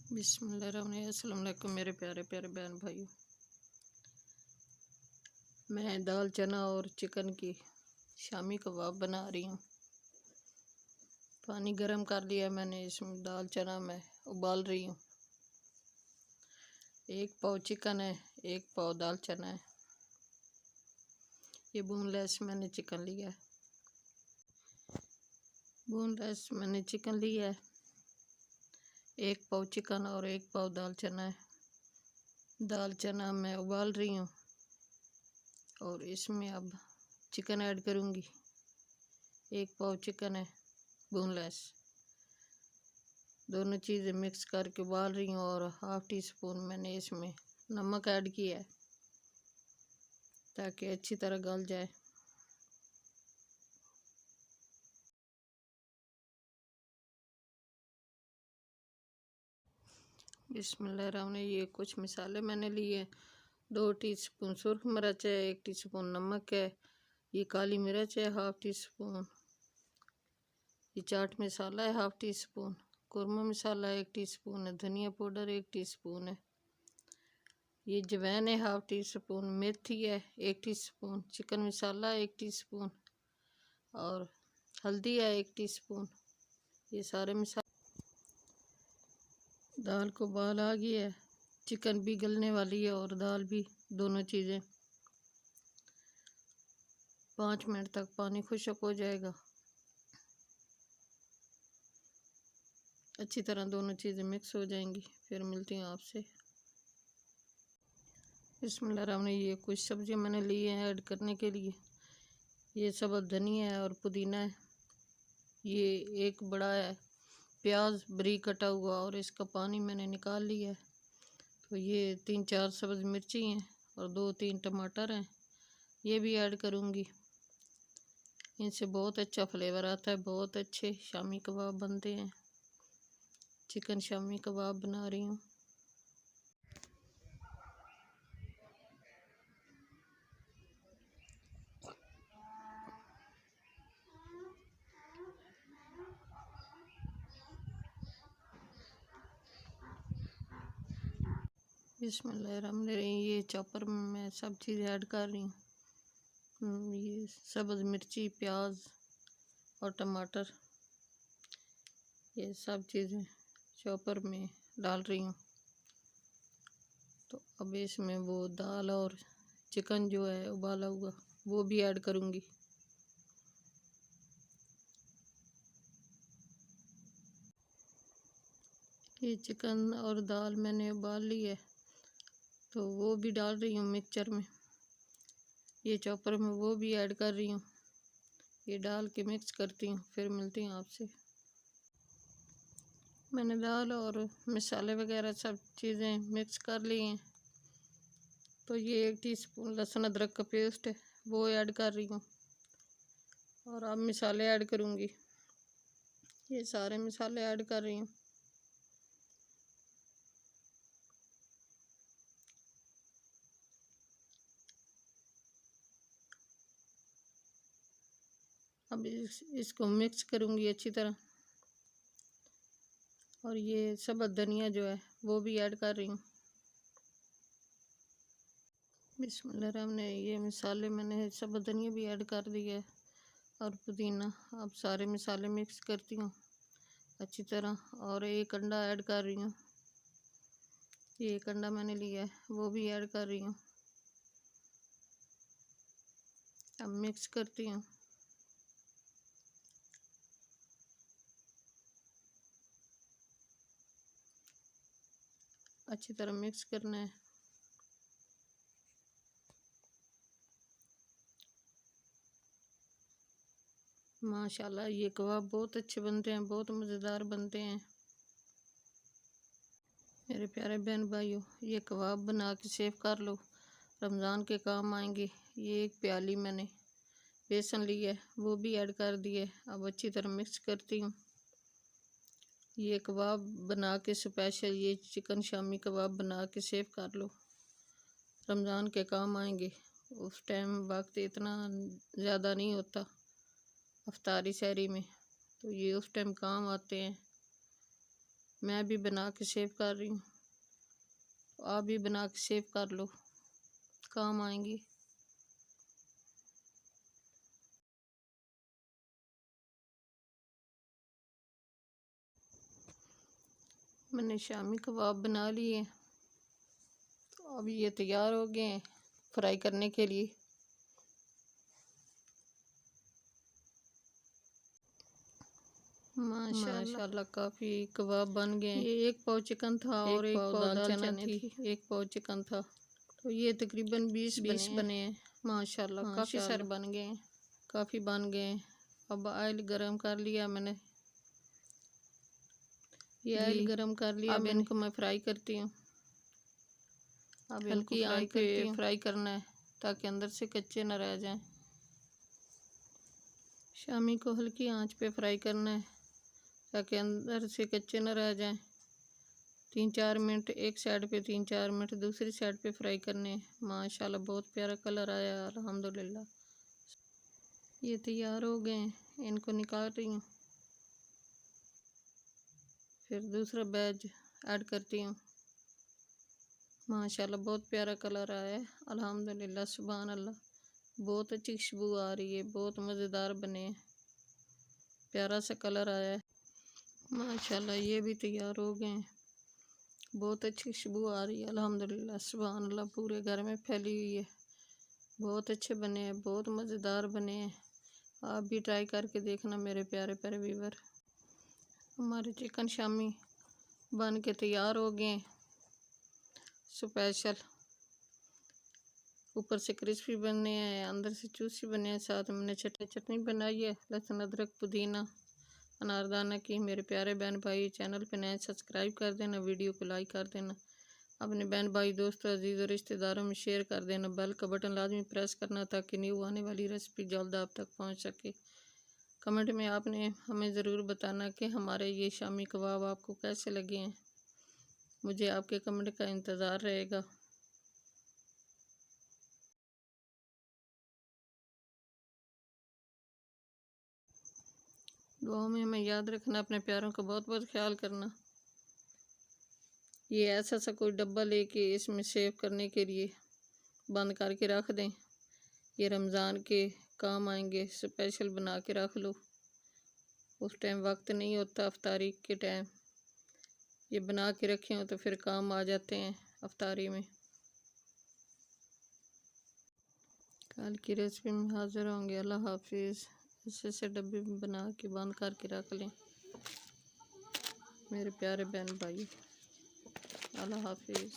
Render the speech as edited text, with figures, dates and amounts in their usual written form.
बिस्मिल्लाहिर्रहमानिर्रहीम। अस्सलाम वालेकुम मेरे प्यारे प्यारे बहन भाइयों। मैं दाल चना और चिकन की शामी कबाब बना रही हूँ। पानी गरम कर लिया मैंने, इसमें दाल चना मैं उबाल रही हूँ। 1 पाव चिकन है, 1 पाव दाल चना है। ये बोनलेस मैंने चिकन लिया है। बोनलेस मैंने चिकन लिया है। 1 पाव चिकन और 1 पाव दाल चना है। दाल चना मैं उबाल रही हूँ और इसमें अब चिकन ऐड करूँगी। 1 पाव चिकन है बोनलेस। दोनों चीज़ें मिक्स करके उबाल रही हूँ और हाफ़ टी स्पून मैंने इसमें नमक ऐड किया है ताकि अच्छी तरह गल जाए। बिस्मिल्लाहिर्रहमानिर्रहीम। ये कुछ मसाले मैंने लिए। 2 टीस्पून सुरख मिर्च है, 1 टीस्पून नमक है, ये काली मिर्च है हाफ़ टी स्पून, ये चाट मसाला है हाफ़ टी स्पून, कुरमा मसाला 1 टीस्पून है, धनिया पाउडर 1 टीस्पून है, ये जवैन है हाफ़ टी स्पून, मेथी है 1 टीस्पून, चिकन मसाला 1 टीस्पून और हल्दी है 1 टीस्पून। ये सारे मसाले। दाल को उबाल आ गया है, चिकन भी गलने वाली है और दाल भी, दोनों चीज़ें 5 मिनट तक पानी खुश्क हो जाएगा। अच्छी तरह दोनों चीज़ें मिक्स हो जाएंगी, फिर मिलती हूँ आपसे। बिस्मिल्लाहिर्रहमानिर्रहीम। ये कुछ सब्जियां मैंने ली हैं ऐड करने के लिए। ये सब धनिया है और पुदीना है। ये एक बड़ा है प्याज बारीक कटा हुआ और इसका पानी मैंने निकाल लिया है। तो ये 3-4 सब्ज़ मिर्ची हैं और 2-3 टमाटर हैं, ये भी ऐड करूँगी। इनसे बहुत अच्छा फ्लेवर आता है, बहुत अच्छे शामी कबाब बनते हैं। चिकन शामी कबाब बना रही हूँ। बिस्मिल्लाहिर्रहमानिर्रहीम। ये चॉपर में मैं सब चीज़ ऐड कर रही हूँ। ये सब्ज़ मिर्ची, प्याज और टमाटर, ये सब चीज़ें चॉपर में डाल रही हूँ। तो अब इसमें वो दाल और चिकन जो है उबाला हुआ वो भी ऐड करूँगी। ये चिकन और दाल मैंने उबाल ली है तो वो भी डाल रही हूँ मिक्सचर में। ये चॉपर में वो भी ऐड कर रही हूँ। ये डाल के मिक्स करती हूँ, फिर मिलती हूँ आपसे। मैंने दाल और मसाले वगैरह सब चीज़ें मिक्स कर ली हैं। तो ये 1 टीस्पून लहसुन अदरक का पेस्ट है, वो ऐड कर रही हूँ और अब मसाले ऐड करूँगी। ये सारे मसाले ऐड कर रही हूँ। अब इसको मिक्स करूँगी अच्छी तरह और ये सब धनिया जो है वो भी ऐड कर रही हूँ। बिस्मिल्लाहिर्रहमानिर्रहीम। ये मसाले मैंने सब धनिया भी ऐड कर दिया है और पुदीना। अब सारे मसाले मिक्स करती हूँ अच्छी तरह और 1 अंडा ऐड कर रही हूँ। ये 1 अंडा मैंने लिया है, वो भी ऐड कर रही हूँ। अब मिक्स करती हूँ। अच्छी तरह मिक्स करना है। माशाल्लाह ये कबाब बहुत अच्छे बनते हैं, बहुत मज़ेदार बनते हैं। मेरे प्यारे बहन भाइयों, ये कबाब बना के सेव कर लो, रमज़ान के काम आएंगे। ये 1 प्याली मैंने बेसन लिया है, वो भी ऐड कर दिए। अब अच्छी तरह मिक्स करती हूँ। ये कबाब बना के स्पेशल, ये चिकन शामी कबाब बना के सेव कर लो, रमज़ान के काम आएंगे। उस टाइम वक्त इतना ज़्यादा नहीं होता अफ्तारी सहरी में, तो ये उस टाइम काम आते हैं। मैं भी बना के सेव कर रही हूँ, आप भी बना के सेव कर लो, काम आएंगी। मैंने शामी कबाब बना लिए, तो अब ये तैयार हो गए हैं फ्राई करने के लिए। माशाल्लाह काफ़ी कबाब बन गए। ये एक पाव चिकन था और एक पाव दाल चने थी, एक पाव चिकन था, तो ये तकरीबन 20 बने हैं। माशाल्लाह काफ़ी सारे बन गए हैं, काफ़ी बन गए हैं। अब ऑयल गरम कर लिया मैंने, ये ऑयल गरम कर लिया। अब इनको मैं फ्राई करती हूँ। अब हल्की आंच पे फ्राई करना है ताकि अंदर से कच्चे न रह जाएं। शामी को हल्की आंच पे फ्राई करना है ताकि अंदर से कच्चे न रह जाएं। 3-4 मिनट एक साइड पे, 3-4 मिनट दूसरी साइड पे फ्राई करने हैं। माशाल्लाह बहुत प्यारा कलर आया अल्हम्दुलिल्लाह। ये तैयार हो गए हैं, इनको निकाल रही हूँ। फिर दूसरा बैच ऐड करती हूँ। माशाल्लाह बहुत प्यारा कलर आया है अल्हम्दुलिल्लाह, सुभान अल्लाह। बहुत अच्छी खुशबू आ रही है, बहुत मज़ेदार बने हैं, प्यारा सा कलर आया है। माशाल्लाह ये भी तैयार हो गए हैं, बहुत अच्छी खुशबू आ रही है अल्हम्दुलिल्लाह, सुभान अल्लाह। पूरे घर में फैली हुई है, बहुत अच्छे बने हैं, बहुत मज़ेदार बने हैं। आप भी ट्राई करके देखना मेरे प्यारे प्यारे व्यूअर। हमारे चिकन शामी बन के तैयार हो गए हैं, स्पेशल। ऊपर से क्रिस्पी बने हैं, अंदर से जूसी बने हैं। साथ में मैंने चटनी बनाई है, लहसुन अदरक पुदीना अनारदाना की। मेरे प्यारे बहन भाई चैनल पे नए सब्सक्राइब कर देना, वीडियो को लाइक कर देना, अपने बहन भाई दोस्तों अजीज़ और रिश्तेदारों में शेयर कर देना। बेल का बटन लाजमी प्रेस करना ताकि न्यू आने वाली रेसिपी जल्द आप तक पहुंच सके। कमेंट में आपने हमें ज़रूर बताना कि हमारे ये शामी कबाब आपको कैसे लगे हैं। मुझे आपके कमेंट का इंतज़ार रहेगा। दुआओं में हमें याद रखना, अपने प्यारों का बहुत बहुत ख्याल करना। ये ऐसा सा कोई डब्बा लेके इसमें सेव करने के लिए बंद करके रख दें, ये रमज़ान के काम आएंगे। स्पेशल बना के रख लो, उस टाइम वक्त नहीं होता अफ्तारी के टाइम, ये बना के रखे हो तो फिर काम आ जाते हैं अफ्तारी में। कल की रेसिपी में हाज़िर होंगे। अल्लाह हाफिज़। ऐसे डब्बे में बना के बंद करके रख लें मेरे प्यारे बहन भाई। अल्लाह हाफिज़।